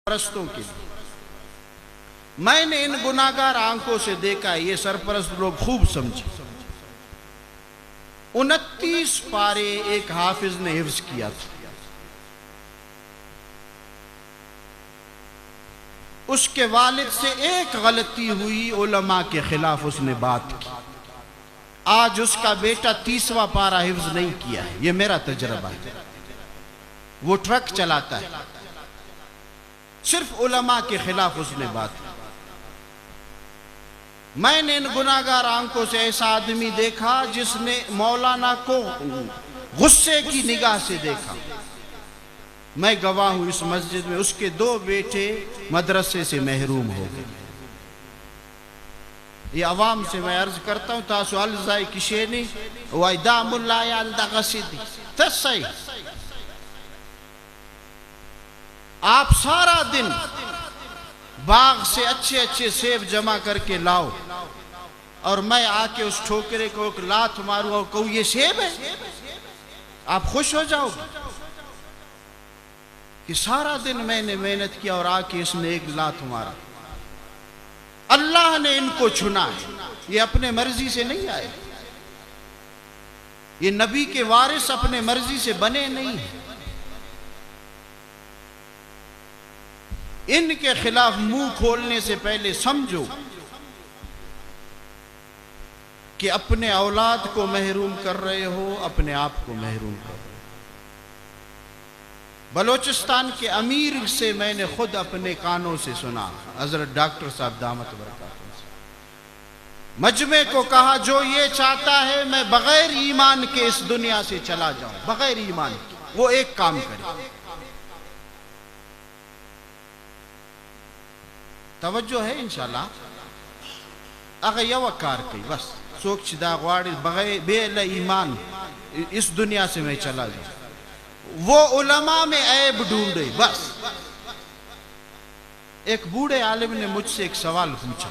सरपरस्तों के लिए। मैंने इन गुनाहगार आंखों से देखा, ये सरपरस्त लोग खूब समझे। 29 पारे एक हाफिज ने हिफ्ज किया था। उसके वालिद से एक गलती हुई, उलमा के खिलाफ उसने बात की। आज उसका बेटा 30वां पारा हिफ्ज नहीं किया है, ये मेरा तजर्बा है। वो ट्रक चलाता है, सिर्फ उलमा के खिलाफ उसने बात की। मैंने इन गुनाहगार आंखों से ऐसा आदमी देखा जिसने मौलाना को गुस्से की निगाह से देखा। मैं गवाह हूं, इस मस्जिद में उसके 2 बेटे मदरसे से महरूम हो गए। ये अवाम से मैं अर्ज करता हूं, तासु अलजाई किशेनी वायदा मुल्ला या अलदा गसीदी तसई। आप सारा दिन बाग से अच्छे अच्छे सेब जमा करके लाओ और मैं आके उस ठोकरे को एक लात मारूं और कहूं ये सेब है, आप खुश हो जाओगे कि सारा दिन मैंने मेहनत किया और आके इसने एक लात मारा। अल्लाह ने इनको चुना है, ये अपने मर्जी से नहीं आए। ये नबी के वारिस अपने मर्जी से बने नहीं है। इनके खिलाफ मुंह खोलने से पहले समझो कि अपने औलाद को महरूम कर रहे हो, अपने आप को महरूम कर रहे हो। बलोचिस्तान के अमीर से मैंने खुद अपने कानों से सुना, हजरत डॉक्टर साहब दामत बरकातुहू से मजमे को कहा, जो ये चाहता है मैं बगैर ईमान के इस दुनिया से चला जाऊं, बगैर ईमान के, वो एक काम करे। तवज्जो है इंशाल्लाह। अगर यह कार कही बस सोच दागवाड़ी बगैर बेल ईमान इस दुनिया से मैं चला जाऊं, वो उलमा में ऐब ढूंढे बस। एक बूढ़े आलिम ने मुझसे एक सवाल पूछा,